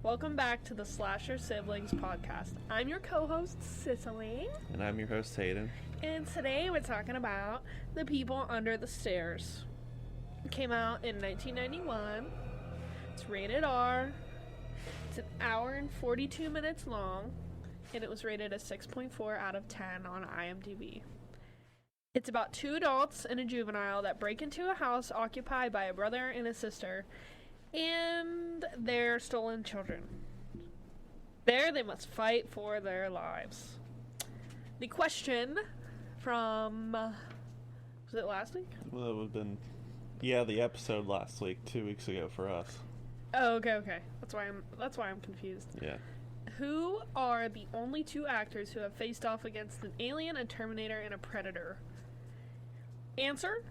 Welcome back to the Slasher Siblings podcast. I'm your co-host, Cicely. And I'm your host, Hayden. And today we're talking about The People Under the Stairs. It came out in 1991. It's rated R. It's an hour and 42 minutes long. And it was rated a 6.4 out of 10 on IMDb. It's about two adults and a juvenile that break into a house occupied by a brother and a sister and their stolen children. There they must fight for their lives. The question from was it last week? Well, it would have been, the episode last week, 2 weeks ago for us. Oh, okay. That's why I'm confused. Yeah. Who are the only two actors who have faced off against an alien, a Terminator, and a Predator? Answer: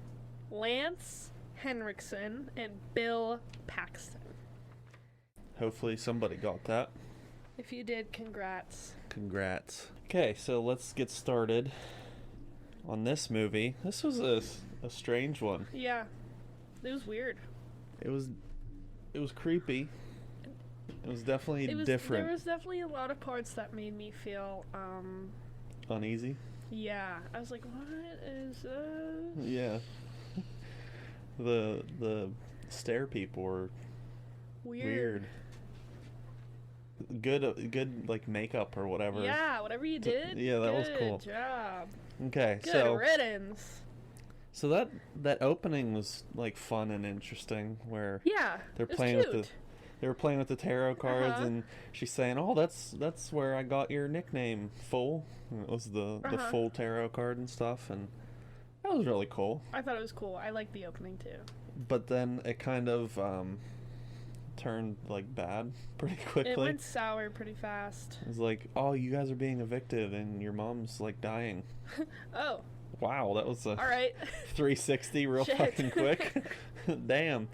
Lance Henriksen and Bill Paxton. Hopefully somebody got that. If you did, congrats. Congrats. Okay, so let's get started on this movie. This was a strange one. Yeah, it was weird. It was creepy. It was definitely different. There was definitely a lot of parts that made me feel Uneasy? yeah. I was like, what is this? Yeah. The stair people were weird. Good like makeup or whatever. Yeah, whatever you did. Yeah, that was cool. Good job. Okay, Good riddance. So that opening was like fun and interesting, where Yeah, they're it was playing cute. they were playing with the tarot cards, Uh-huh. and she's saying, "Oh, that's where I got your nickname, Fool." And it was the Uh-huh. Fool tarot card and stuff, and that was really cool. I thought it was cool. I liked the opening too. But then it kind of turned like bad pretty quickly. It went sour pretty fast. It was like, "Oh, you guys are being evicted, and your mom's like dying." Oh, Wow, that was a all right. 360 real Shit. fucking quick. Damn.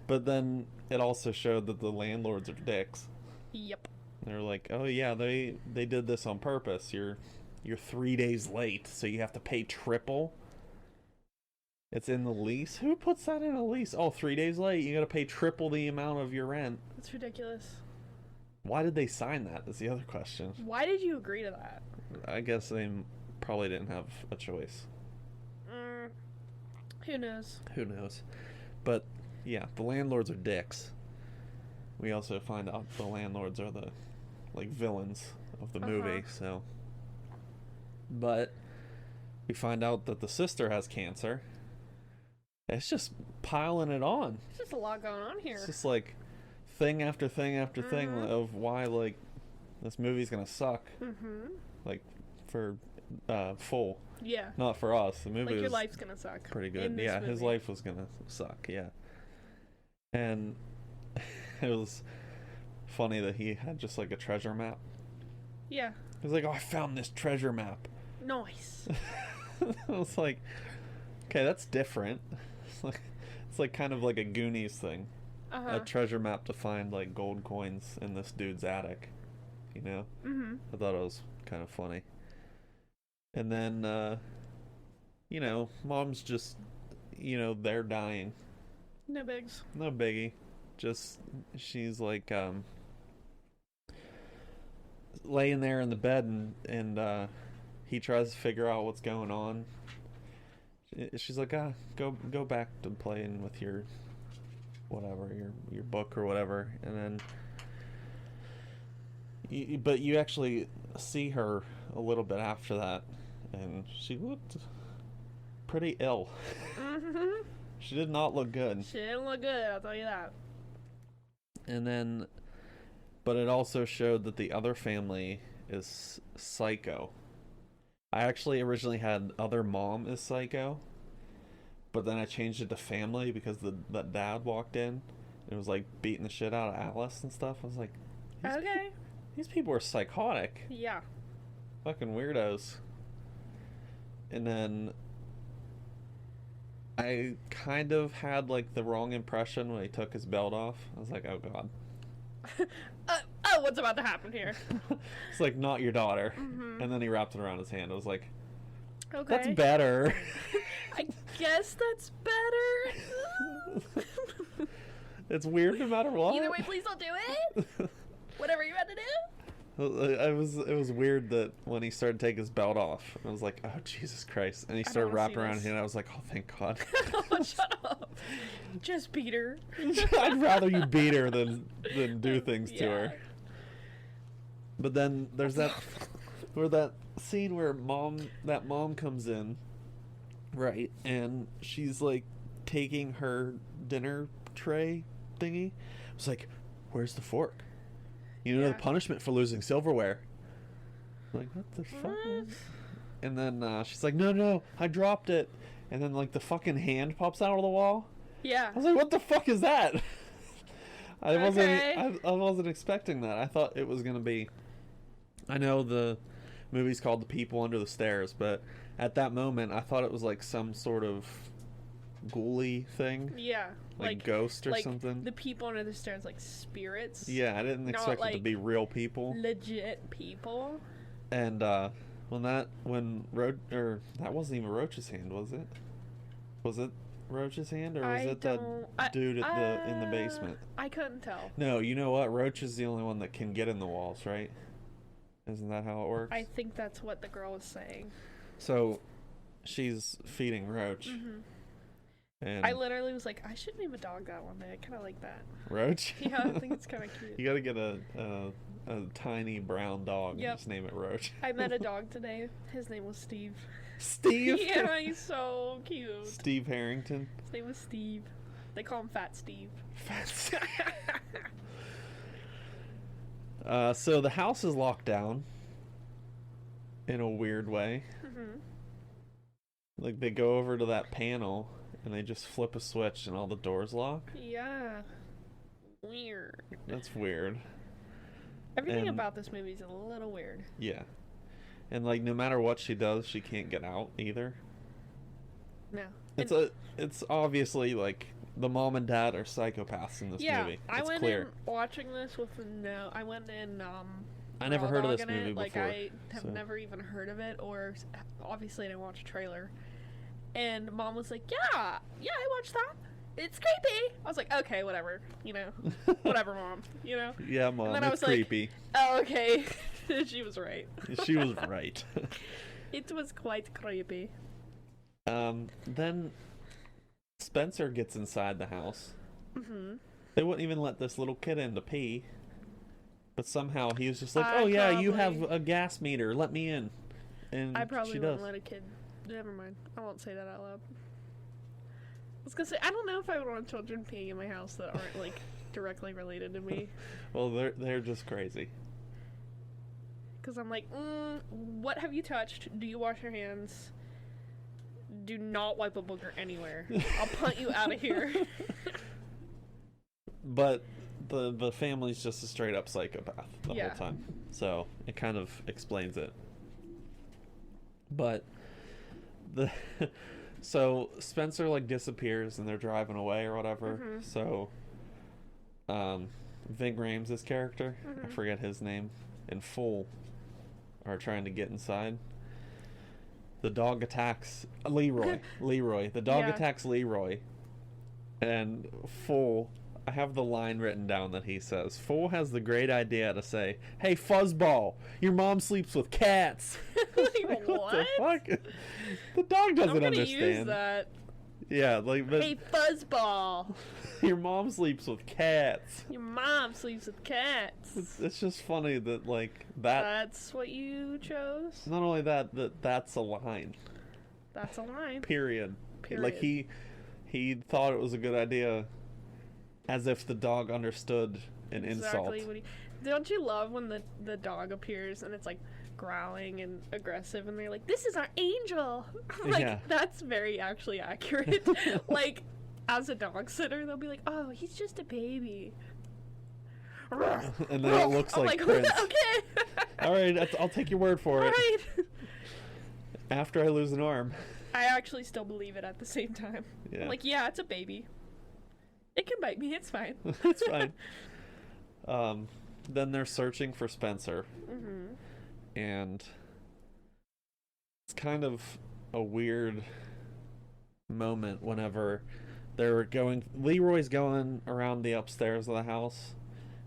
But then it also showed that the landlords are dicks. Yep. They're like, "Oh yeah, they did this on purpose. You're 3 days late, so you have to pay triple." It's in the lease. Who puts that in a lease? Oh, 3 days late, you got to pay triple the amount of your rent. That's ridiculous. Why did they sign that? Is the other question. Why did you agree to that? I guess they probably didn't have a choice. Who knows? Who knows? But yeah, the landlords are dicks. We also find out the landlords are the like villains of the movie, so. But we find out that the sister has cancer. It's just piling it on. There's just a lot going on here. It's just like thing after thing after thing of why like this movie's gonna suck. Like for Full. Yeah. Not for us. The movie Like your was life's gonna suck. pretty good. in this Yeah, his movie. life was gonna suck. Yeah, and it was funny that he had just like a treasure map. Yeah. He was like, "Oh, I found this treasure map." Nice. I was like, "Okay, that's different." It's like kind of like a Goonies thing. A treasure map to find like gold coins in this dude's attic. You know. I thought it was kind of funny. And then, mom's just, they're dying. No bigs. No biggie. Just, she's like, laying there in the bed and he tries to figure out what's going on. She's like, go back to playing with your, whatever, your book or whatever. And then, but you actually see her a little bit after that. And she looked pretty ill. She did not look good. She didn't look good, I'll tell you that. And then, but it also showed that the other family is psycho. I actually originally had other mom is psycho, but then I changed it to family because that dad walked in and was like beating the shit out of Alice and stuff. I was like, these people are psychotic. Yeah. Fucking weirdos. And then I kind of had like the wrong impression when he took his belt off. I was like, oh god. What's about to happen here? It's like, not your daughter. And then he wrapped it around his hand. I was like, Okay. that's better. I guess that's better. It's weird no matter what. Either way, please don't do it. It was weird that when he started taking his belt off, I was like, oh Jesus Christ, and he I don't started wanna wrapping see around this. him, and I was like, oh thank God. Oh, shut up. Just beat her. I'd rather you beat her than do things to her. Yeah. But then there's that scene where mom comes in, right, and she's like taking her dinner tray thingy. I was like, where's the fork? You know, Yeah. the punishment for losing silverware. I'm like, what the fuck? What? And then she's like, no, I dropped it. And then like the fucking hand pops out of the wall. Yeah. I was like, what the fuck is that? Okay. I wasn't expecting that. I thought it was gonna be. I know the movie's called The People Under the Stairs, but at that moment I thought it was like some sort of ghouly thing, Yeah. like ghost or like something. the people under the stairs, like spirits. Yeah, I didn't Not expect it to like be real people. Legit people. And that wasn't even Roach's hand, was it? Was it Roach's hand, or was it that dude at in the basement? I couldn't tell. No, you know what? Roach is the only one that can get in the walls, right? Isn't that how it works? I think that's what the girl was saying. So, she's feeding Roach, and I literally was like, I should name a dog that one day. I kind of like that. Roach. Yeah, I think it's kind of cute. You gotta get a tiny brown dog Yep. and just name it Roach. I met a dog today. His name was Steve. Steve. Yeah, he's so cute. Steve Harrington. His name was Steve. They call him Fat Steve. So the house is locked down in a weird way. Mhm. Like they go over to that panel and they just flip a switch and all the doors lock. Yeah. Weird. That's weird. Everything And- about this movie is a little weird. Yeah. And like no matter what she does, she can't get out either. No. It's obviously like the mom and dad are psychopaths in this Yeah, movie. I It's went clear. in watching this with I went in I never raw heard of this dogging movie it. Like before. I have so- never even heard of it, or obviously I didn't watch a trailer. And mom was like, "Yeah, I watched that. It's creepy." I was like, "Okay, whatever, whatever, mom, Yeah, mom, then I it's was like- creepy. Oh, okay." She was right. She was right. It was quite creepy. Then Spencer gets inside the house. Mhm. They wouldn't even let this little kid in to pee. But somehow he was just like, I "Oh yeah, you probably- have a gas meter. Let me in." And I probably she wouldn't does. let a kid. Never mind. I won't say that out loud. I was gonna say I don't know if I would want children peeing in my house that aren't like directly related to me, Well, they're just crazy. because I'm like, what have you touched? Do you wash your hands? Do not wipe a booger anywhere. I'll punt you out of here. But the family's just a straight up psychopath the Yeah. whole time. So it kind of explains it. But so Spencer like disappears and they're driving away or whatever. Mhm. So Ving Rhames' character, I Mhm. forget his name, and Fool are trying to get inside. The dog attacks Leroy. The dog Yeah. attacks Leroy. And Fool, I have the line written down that he says, Fool has the great idea to say, "Hey, Fuzzball, your mom sleeps with cats." Like, What the what? fuck? The dog I'm doesn't gonna understand. use that. Yeah, like, but Hey, fuzzball! your mom sleeps with cats. Your mom sleeps with cats. It's just funny that, like, that. That's what you chose. Not only that, that's a line. That's a line. Period. Period. Like, he thought it was a good idea, as if the dog understood an insult. Don't you love when the dog appears and it's like growling and aggressive and they're like, "This is our angel." Like, Yeah. that's very actually accurate. Like, as a dog sitter, they'll be like, "Oh, he's just a baby." And then it looks I'm like Prince. Okay. All right, I'll take your word for All it. right. After I lose an arm. I actually still believe it at the same time. Yeah. I'm like, yeah, it's a baby. It can bite me. It's fine. It's fine. Then they're searching for Spencer. Mm-hmm. And it's kind of a weird moment whenever they're going. Leroy's going around the upstairs of the house,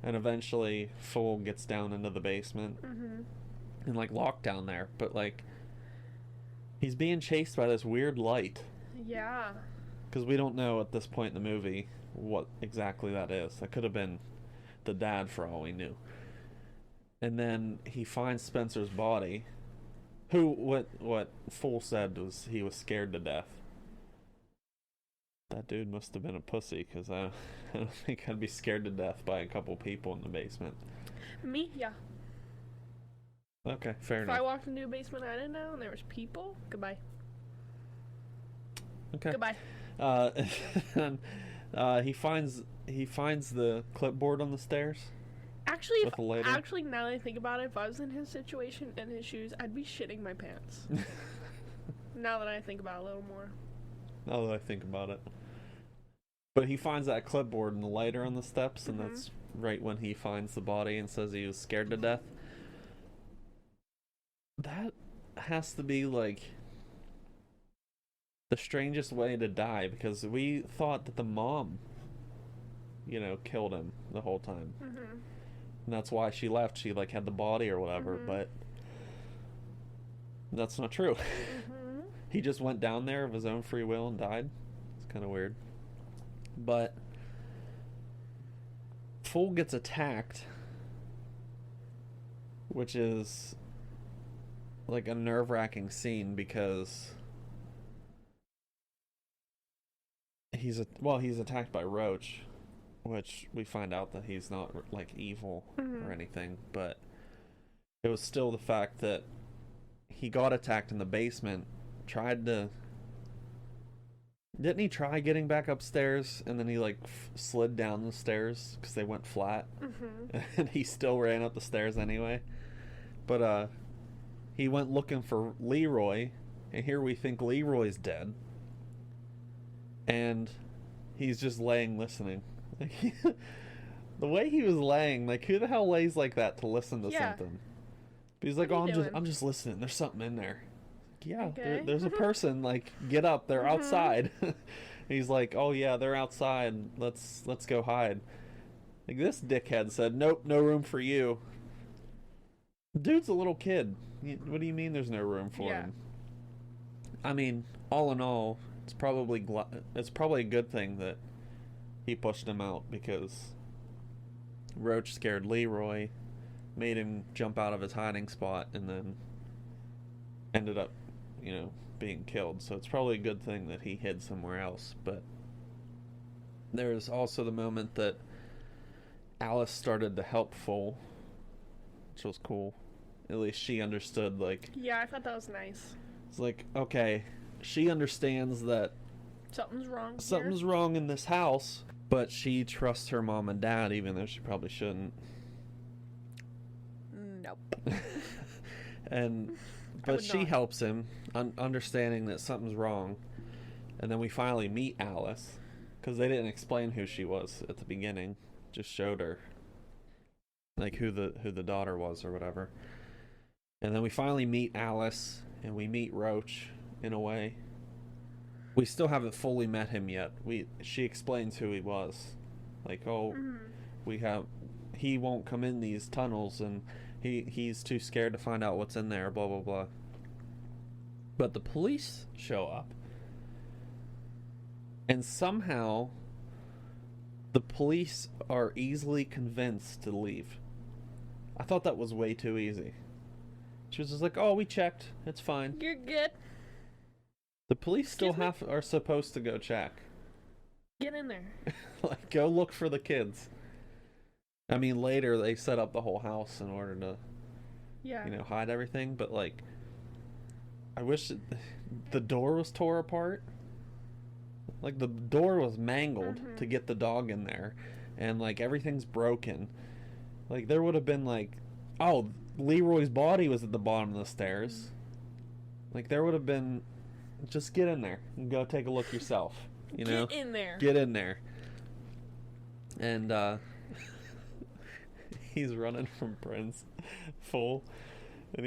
And eventually Fool gets down into the basement Mm-hmm. and like locked down there, but like he's being chased by this weird light Yeah. because we don't know at this point in the movie what exactly that is. That could have been the dad for all we knew. And then he finds Spencer's body, who what Fool said was he was scared to death. That dude must have been a pussy, because I don't think I'd be scared to death by a couple people in the basement. Me? Yeah. Okay, fair If I enough. walked into a basement I didn't know and there was people, goodbye. Okay. Goodbye. And he finds the clipboard on the stairs. Actually, With a lighter? now that I think about it, if I was in his situation and his shoes, I'd be shitting my pants. Now that I think about it a little more. Now that I think about it. But he finds that clipboard and the lighter on the steps, and that's right when he finds the body and says he was scared to death. That has to be like the strangest way to die, because we thought that the mom, killed him the whole time. Mm-hmm. And that's why she left. She like had the body or whatever, Mhm. but that's not true. Mm-hmm. He just went down there of his own free will and died. It's kind of weird. But Fool gets attacked, which is like a nerve-wracking scene because he's attacked by Roach, which we find out that he's not like evil or anything, but it was still the fact that he got attacked in the basement, didn't he try getting back upstairs, and then he like slid down the stairs because they went flat, and he still ran up the stairs anyway. But he went looking for Leroy, and here we think Leroy's dead, and he's just laying listening. Like, the way he was laying, like, who the hell lays like that to listen to something? But he's like, What are you doing? I'm just listening. There's something in there. Yeah, Okay. there's a person. Like, get up. They're outside. He's like, oh yeah, they're outside. Let's go hide. Like, this dickhead said, nope, no room for you. Dude's a little kid. What do you mean there's no room for him? I mean, all in all, it's probably a good thing that he pushed him out, because Roach scared Leroy, made him jump out of his hiding spot, and then ended up, being killed. So it's probably a good thing that he hid somewhere else. But there's also the moment that Alice started to help Fool, which was cool. At least she understood, like... Yeah, I thought that was nice. It's like, okay, she understands that Something's wrong here. something's wrong in this house, but she trusts her mom and dad, even though she probably shouldn't. Nope. But she not. helps him, understanding that something's wrong. And then we finally meet Alice, because they didn't explain who she was at the beginning, just showed her, like, who the daughter was or whatever. And then we finally meet Alice, and we meet Roach in a way. We still haven't fully met him yet. She explains who he was, like, he won't come in these tunnels, and he's too scared to find out what's in there, blah blah blah. But the police show up, and somehow the police are easily convinced to leave. I thought that was way too easy. She was just like, oh, we checked, it's fine. You're good. The police still Excuse me? are supposed to go check. Get in there. Like, go look for the kids. I mean, later they set up the whole house in order to, Yeah. hide everything, but like, I wish the door was tore apart. Like, the door was mangled to get the dog in there, and like, everything's broken. Like, there would have been like, oh, Leroy's body was at the bottom of the stairs. Like, there would have been, just get in there and go take a look yourself. Get in there. Get in there. And he's running from Prince, Fool, and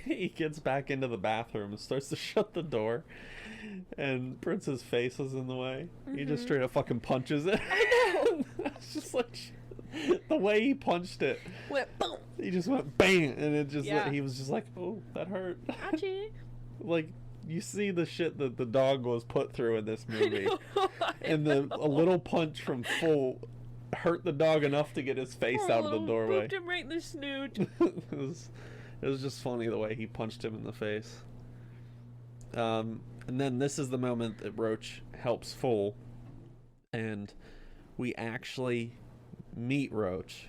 he gets back into the bathroom and starts to shut the door, and Prince's face is in the way. He just straight up fucking punches it. I know. It's just like, The way he punched it, Went boom. he just went bang, and it just Yeah. he was just like, oh, that hurt. Ouchie. Like, you see the shit that the dog was put through in this I movie, know, I and know. a little punch from Full hurt the dog enough to get his face Poor out of the little doorway. booped him right in the snoot. It was just funny the way he punched him in the face. And then this is the moment that Roach helps Full, and we actually meet Roach,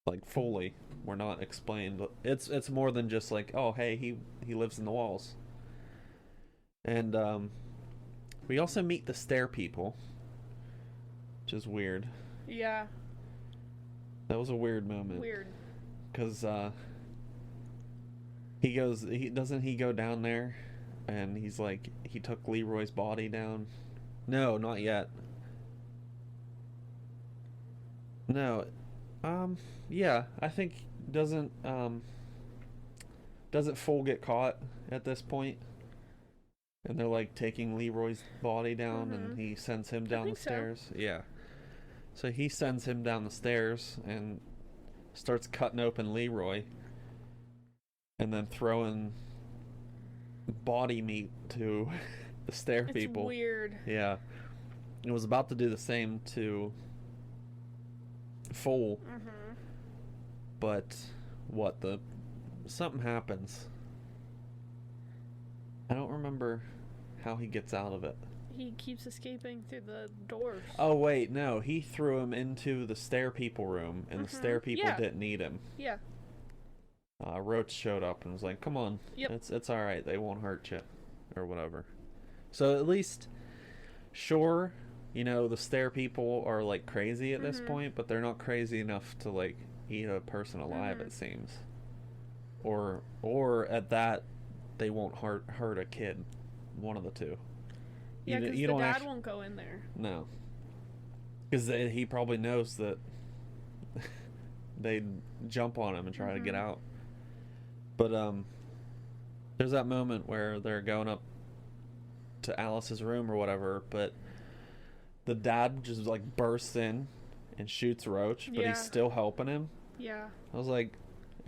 like, fully. We're not explained. It's more than just like, oh, hey, he lives in the walls. And we also meet the stair people, which is weird. Yeah, That was a weird moment. weird. Because doesn't he go down there, and he's like, he took Leroy's body down. No, not yet. No, yeah, I think doesn't Full get caught at this point? And they're like taking Leroy's body down, and he sends him down the think so. stairs. Yeah. So he sends him down the stairs and starts cutting open Leroy, and then throwing body meat to the stair It's people. weird. Yeah. It was about to do the same to Full, Mm-hmm. but something happens. I don't remember how he gets out of it. He keeps escaping through the doors. Oh wait, no, he threw him into the stair people room, and the stair people Yeah. didn't need him. Yeah. Roach showed up and was like, "Come on, Yep. it's all right. They won't hurt you, or whatever." So at least, sure, the stair people are like crazy at this point, but they're not crazy enough to like eat a person alive. It seems, or at that, they won't hurt a kid. One of the two. Yeah, because the don't dad won't go in there. No, because he probably knows that they'd jump on him and try to get out. But there's that moment where they're going up to Alice's room or whatever, but the dad just like bursts in and shoots Roach, but Yeah. he's still helping him. Yeah. I was like,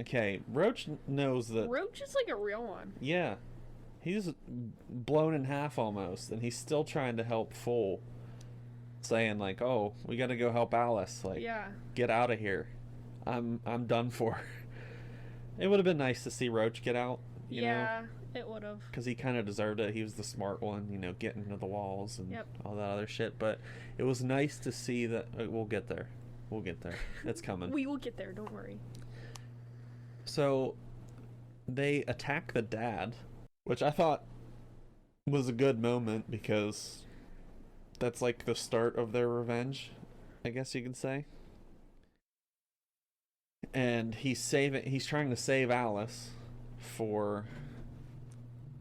okay, Roach knows that. Roach is like a real one. Yeah, he's blown in half almost, and he's still trying to help Full, saying like, "Oh, we got to go help Alice. Like, Yeah. get out of here. I'm done for." It would have been nice to see Roach get out, you know, Yeah, it would have. because he kind of deserved it. He was the smart one, getting into the walls and all that other shit. But it was nice to see that we'll get there. We'll get there. It's coming. We will get there, don't worry. So they attack the dad, which I thought was a good moment because that's like the start of their revenge, I guess you could say. And he's trying to save Alice for,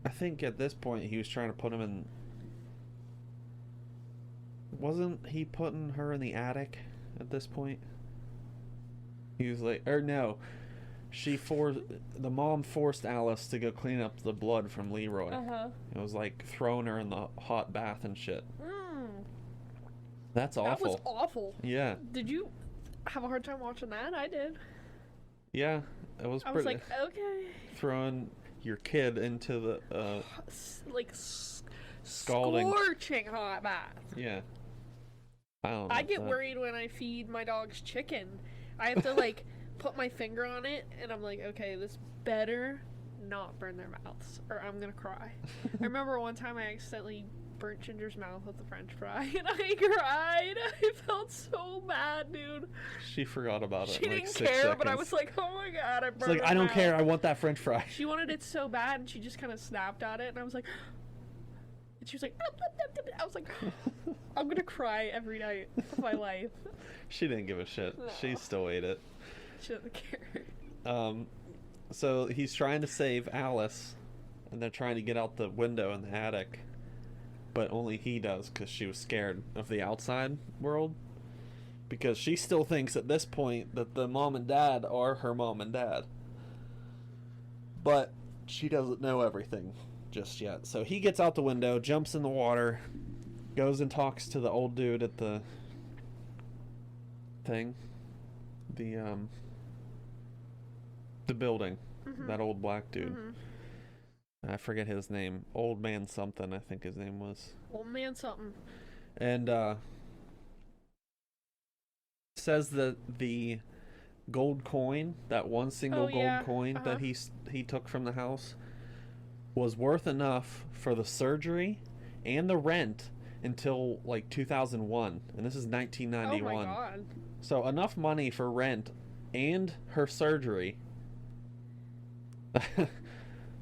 I think at this point he was trying to put him in, wasn't he putting her in the attic at this point? He was like, or no, the mom forced Alice to go clean up the blood from Leroy. It was like throwing her in the hot bath and shit. That's awful. That was awful. Yeah. Did you have a hard time watching that? I did. Yeah, it was I pretty. was like, okay. Throwing your kid into the Like scalding. scorching hot bath. Yeah. I don't know. I get worried when I feed my dogs chicken. I have to like put my finger on it, and I'm like, okay, this better not burn their mouths, or I'm gonna cry. I remember one time I accidentally burnt Ginger's mouth with a French fry, and I cried. I felt so bad, dude. She forgot about it. She in like didn't 6 care, seconds. but I was like, oh my god, I burned It's like, her I don't mouth. care. I want that French fry. She wanted it so bad, and she just kind of snapped at it, and I was like, and she was like, I was like, I'm gonna cry every night of my life. She didn't give a shit. No. She still ate it. She doesn't care. So he's trying to save Alice, and they're trying to get out the window in the attic, but only he does because she was scared of the outside world, because she still thinks at this point that the mom and dad are her mom and dad, but she doesn't know everything just yet. So he gets out the window, jumps in the water, goes and talks to the old dude at the thing. The building. That old black dude. I forget his name. Old man something, I think his name was. Old man something. And says that the gold coin, that one single gold coin that he took from the house, was worth enough for the surgery and the rent until like 2001, and this is 1991. Oh my god. So enough money for rent and her surgery.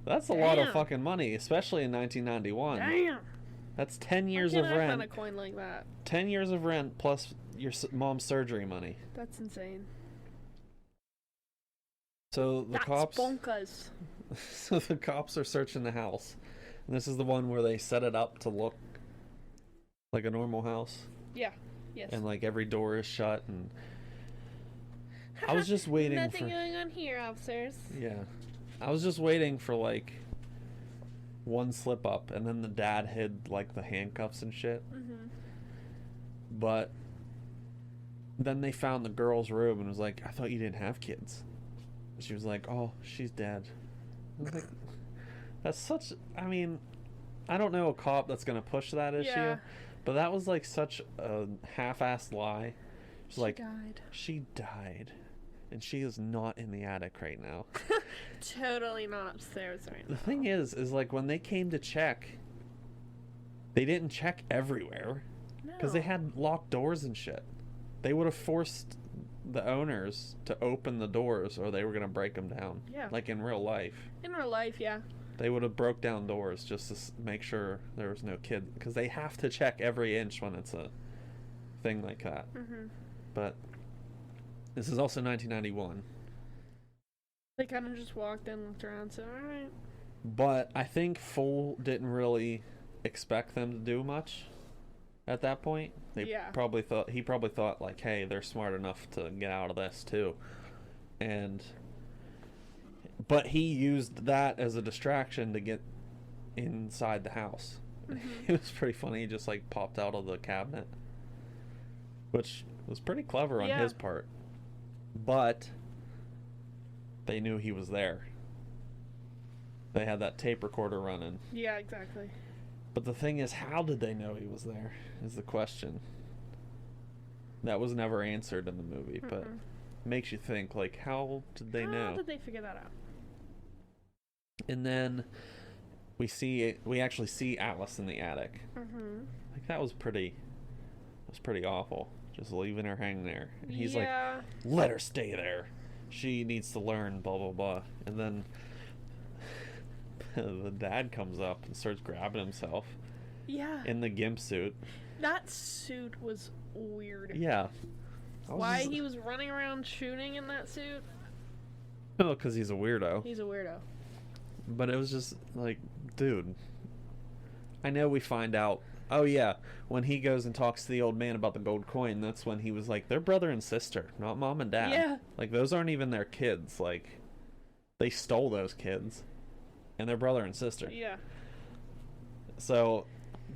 That's a lot of fucking money, especially in 1991. Damn. That's 10 years Why of can't I rent. find a coin like that? 10 years of rent plus your mom's surgery money. That's insane. So the cops. Bonkers. So the cops are searching the house, and this is the one where they set it up to look like a normal house. Yeah. Yes. And like every door is shut, and I was just waiting Nothing going on here, officers. Yeah. I was just waiting for like one slip up, and then the dad hid like the handcuffs and shit. But then they found the girl's room and was like, I thought you didn't have kids. She was like, oh, she's dead. I was like, that's such, I mean, I don't know a cop that's gonna push that issue, but that was like such a half-assed lie. She's like, died. She died, and she is not in the attic right now. Totally not upstairs right now. The thing is like when they came to check, they didn't check everywhere because they had locked doors and shit. They would have forced the owners to open the doors, or they were gonna break them down. Yeah. Like in real life. In real life, yeah. They would have broke down doors just to make sure there was no kid, because they have to check every inch when it's a thing like that. But this is also 1991. They kind of just walked in, looked around, said, all right. But I think Full didn't really expect them to do much at that point. He probably thought like, hey, they're smart enough to get out of this too. But he used that as a distraction to get inside the house. It was pretty funny. He just like popped out of the cabinet, which was pretty clever on his part. But they knew he was there. They had that tape recorder running. Yeah, exactly. But the thing is, how did they know he was there is the question. That was never answered in the movie, but it makes you think, like, how did they know? How did they figure that out? And then we actually see Alice in the attic. Like, that was pretty awful. Just leaving her hanging there. And he's like, let her stay there. She needs to learn, blah, blah, blah. And then the dad comes up and starts grabbing himself. Yeah. In the gimp suit. That suit was weird. Yeah. Why he was running around shooting in that suit? Oh, because he's a weirdo. He's a weirdo. But it was just like, dude. I know we find out. Oh, yeah. When he goes and talks to the old man about the gold coin, that's when he was like, they're brother and sister, not mom and dad. Yeah. Like, those aren't even their kids. Like, they stole those kids. And they're brother and sister. Yeah. So,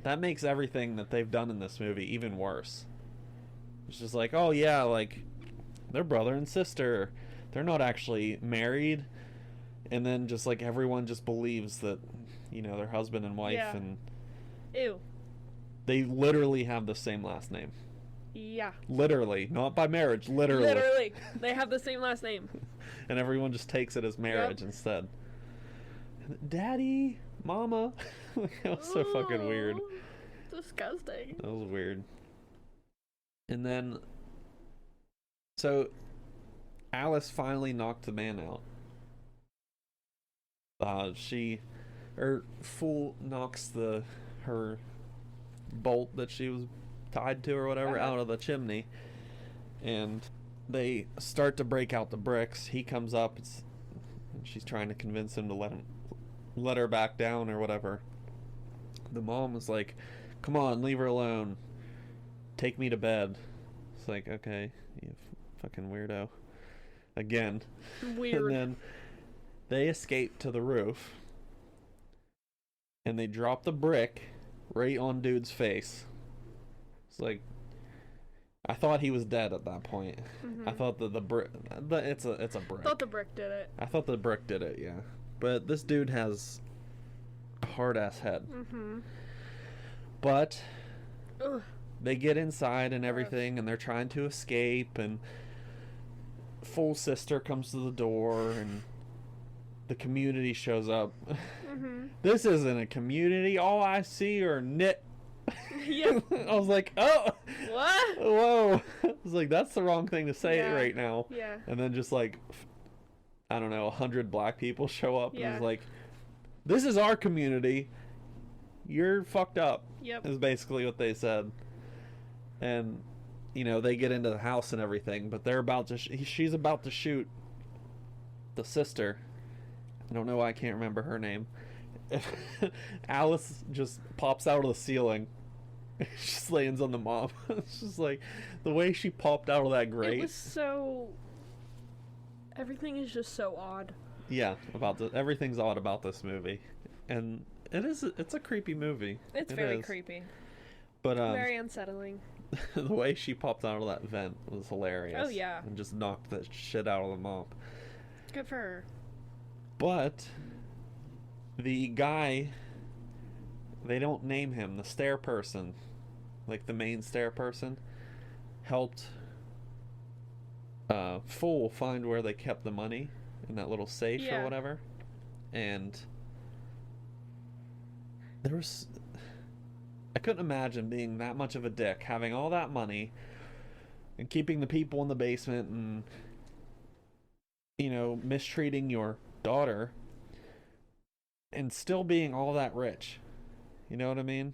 that makes everything that they've done in this movie even worse. It's just like, oh, yeah, like, they're brother and sister. They're not actually married. And then just, like, everyone just believes that, you know, they're husband and wife. Yeah. And Ew. they literally have the same last name. Yeah. Literally. Not by marriage. Literally. Literally. They have the same last name. And everyone just takes it as marriage instead. Daddy, mama. That was so fucking weird. Disgusting. That was weird. And then, so Alice finally knocked the man out. Fool knocks her bolt that she was tied to or whatever out of the chimney, and they start to break out the bricks. He comes up, and she's trying to convince him to let her back down or whatever. The mom was like, come on, leave her alone, take me to bed. It's like, okay, you fucking weirdo again. Weird. And then they escape to the roof, and they drop the brick right on dude's face. It's like, I thought he was dead at that point. Mm-hmm. I thought that the brick, it's a brick. Thought the brick did it. I thought the brick did it, yeah. But this dude has a hard ass head. Mm-hmm. But Ugh. they get inside and everything, and they're trying to escape, and Full sister comes to the door, and the community shows up. Mm-hmm. This isn't a community. All I see are knit. Yeah. I was like, oh, What? whoa. I was like, that's the wrong thing to say Yeah. right now. Yeah. And then just like, I don't know, 100 black people show up, and Yeah. it's like, this is our community. You're fucked up. Yep. Is basically what they said. And you know, they get into the house and everything, but they're about to she's about to shoot the sister. I don't know why I can't remember her name. Alice just pops out of the ceiling. She just lands on the mom. It's just like the way she popped out of that grate. It was so. Everything is just so odd. Yeah, everything's odd about this movie, and it's a creepy movie. It's It very is. creepy. But Very unsettling. the way she popped out of that vent was hilarious. Oh, yeah. And just knocked the shit out of the mom. Good for her. But the guy, they don't name him, the stair person, like the main stair person, helped Fool find where they kept the money in that little safe or Yeah. whatever. And there was, I couldn't imagine being that much of a dick, having all that money and keeping the people in the basement and, you know, mistreating your daughter and still being all that rich. You know what I mean?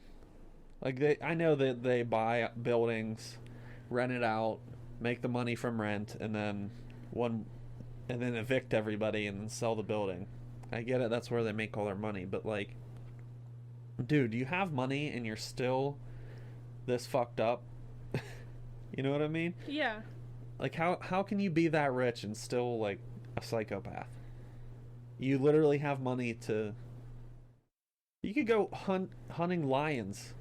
Like, I know that they buy buildings, rent it out, make the money from rent, and then evict everybody and then sell the building. I get it, that's where they make all their money, but like, dude, you have money and you're still this fucked up. You know what I mean? Yeah. Like, how can you be that rich and still like a psychopath? You literally have money to. You could go hunting lions.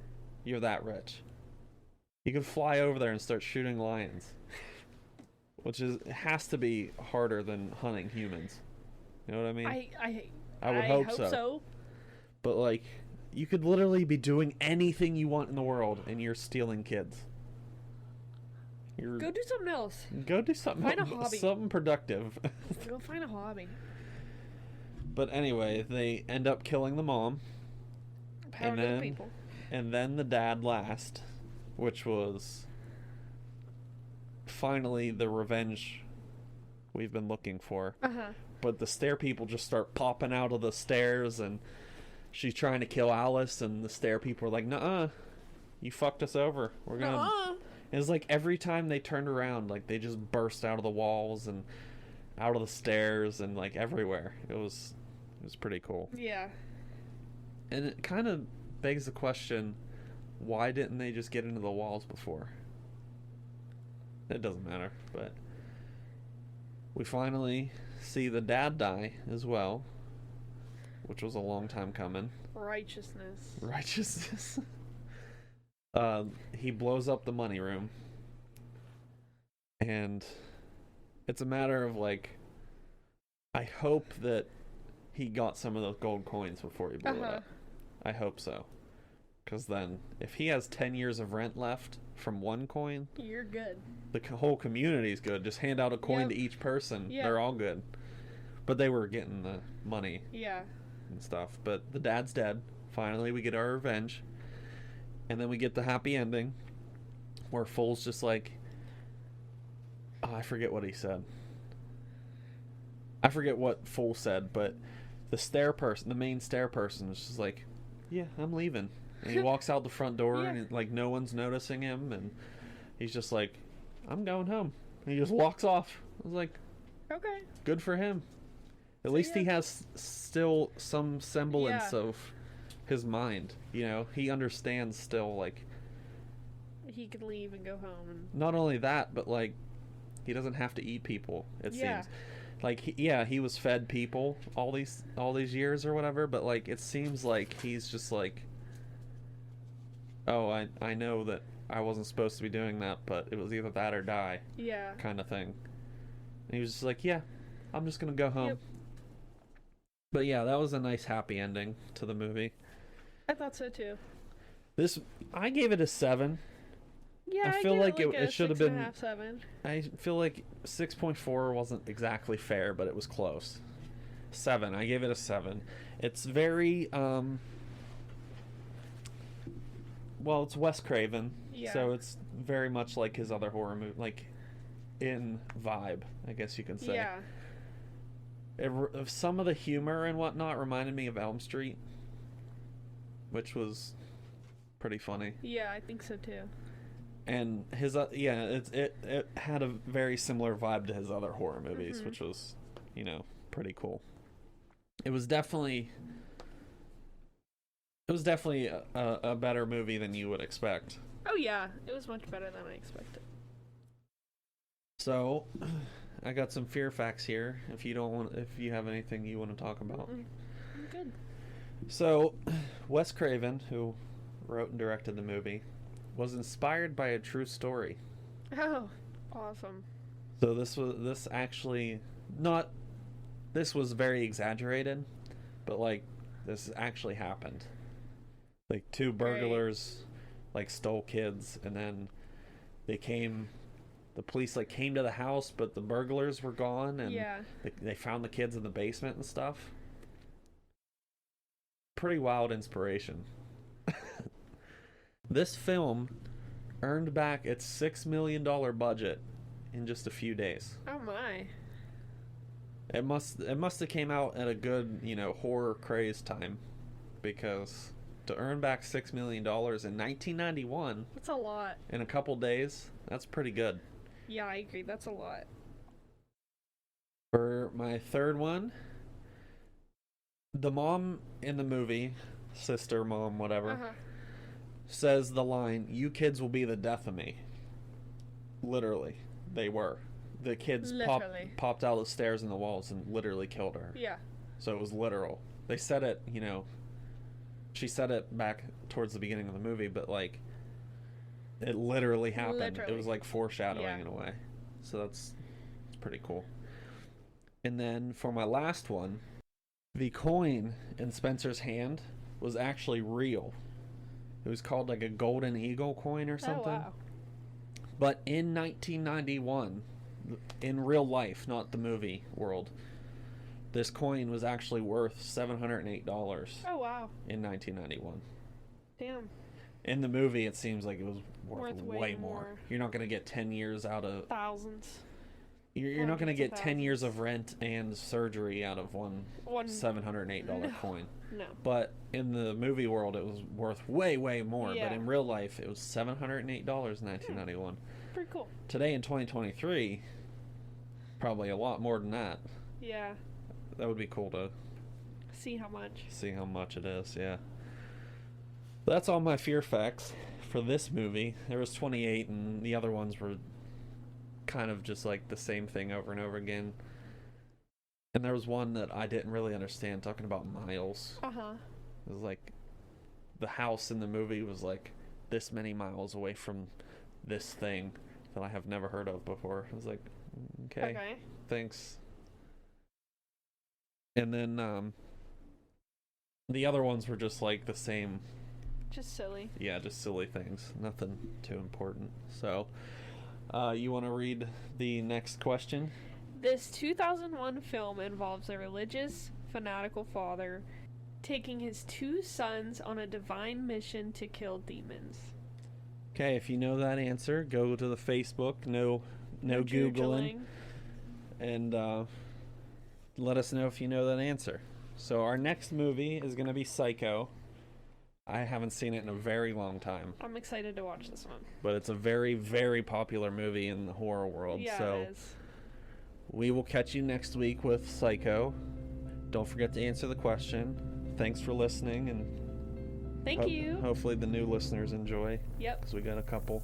You're that rich. You could fly over there and start shooting lions, which has to be harder than hunting humans. You know what I mean? I would hope so. But like, you could literally be doing anything you want in the world, and you're stealing kids. Go do something else. Go do something. Find a hobby. Something productive. Go find a hobby. But anyway, they end up killing the mom. Power to the people. And then the dad last, which was finally the revenge we've been looking for. Uh-huh. But the stair people just start popping out of the stairs, and she's trying to kill Alice, and the stair people are like, nuh-uh, you fucked us over. We're gonna... Nuh-uh. And it's like every time they turned around, like they just burst out of the walls and out of the stairs and like everywhere. It was pretty cool. Yeah. And it kind of begs the question, why didn't they just get into the walls before? It doesn't matter, but we finally see the dad die as well, which was a long time coming. Righteousness. He blows up the money room, and it's a matter of like, I hope that he got some of those gold coins before he blew it up. I hope so, because then if he has 10 years of rent left from one coin, you're good. The whole community's good. Just hand out a coin to each person. Yep. They're all good. But they were getting the money. Yeah. And stuff. But the dad's dead. Finally, we get our revenge. And then we get the happy ending where Fool's just like, oh, I forget what he said. I forget what Fool said, but the main stair person is just like, yeah, I'm leaving. And he walks out the front door and like no one's noticing him, and he's just like, I'm going home. And he just walks off. I was like, okay, good for him. At least he has still some semblance of his mind. You know, he understands still, like, he could leave and go home. And... not only that, but like, he doesn't have to eat people. It seems like he was fed people all these years or whatever. But like, it seems like he's just like, oh, I know that I wasn't supposed to be doing that, but it was either that or die Yeah. kind of thing. And he was just like, yeah, I'm just gonna go home. Yep. But yeah, that was a nice happy ending to the movie. I thought so too. I gave it a 7. Yeah, I feel give like it it should have been 6.5, 7. I feel like 6.4 wasn't exactly fair, but it was close. 7. I gave it a 7. It's very well, it's Wes Craven, Yeah. so it's very much like his other horror movie, like in vibe, I guess you can say. Yeah. Some of the humor and whatnot reminded me of Elm Street, which was pretty funny. Yeah, I think so too. And his it had a very similar vibe to his other horror movies, which was, pretty cool. It was definitely a better movie than you would expect. Oh yeah, it was much better than I expected. So, I got some fear facts here. If you have anything you want to talk about. I'm good. So, Wes Craven, who wrote and directed the movie, was inspired by a true story. Oh, awesome. So this was very exaggerated, but like this actually happened. Like 2 burglars stole kids, and then the police came to the house, but the burglars were gone, and they found the kids in the basement and stuff. Pretty wild inspiration. This film earned back its $6 million budget in just a few days. Oh my. It must have came out at a good, horror craze time, because to earn back $6 million in 1991 That's a lot. in a couple days, that's pretty good. Yeah, I agree. That's a lot. For my third one, the mom in the movie, sister, mom, whatever, says the line, "You kids will be the death of me." Literally, they were. The kids popped out of the stairs and the walls and literally killed her. Yeah. So it was literal. They said it, she said it back towards the beginning of the movie, but it literally happened. Literally. It was like foreshadowing Yeah. in a way. So it's pretty cool. And then for my last one, the coin in Spencer's hand was actually real. It was called a golden eagle coin or something. Oh, wow. But in 1991, in real life, not the movie world, this coin was actually worth $708 Oh, wow. in 1991. Damn. In the movie, it seems like it was worth Way way more. more. You're not going to get 10 years out of... Thousands. You're not going to Hundreds of get 10 years thousands. of rent and surgery out of one $708 coin. No. But in the movie world, it was worth way, way more. Yeah. But in real life, it was $708 in 1991. Pretty cool. Today in 2023, probably a lot more than that. Yeah. That would be cool to See how much. see how much it is, yeah. That's all my fear facts for this movie. There was 28, and the other ones were kind of just the same thing over and over again. And there was one that I didn't really understand, talking about miles. Uh-huh. It was the house in the movie was this many miles away from this thing that I have never heard of before. I was like, okay. Thanks. And then the other ones were just the same. Just silly. Yeah, just silly things. Nothing too important. So, you want to read the next question? This 2001 film involves a religious, fanatical father taking his 2 sons on a divine mission to kill demons. Okay, if you know that answer, go to the Facebook. No Googling. And let us know if you know that answer. So our next movie is going to be Psycho. I haven't seen it in a very long time. I'm excited to watch this one. But it's a very, very popular movie in the horror world. Yeah, so it is. we will catch you next week with Psycho. Don't forget to answer the question. Thanks for listening, and Thank you. Hopefully the new listeners enjoy. Yep. Because we got a couple.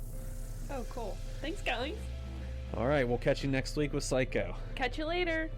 Oh, cool. Thanks, guys. All right, we'll catch you next week with Psycho. Catch you later.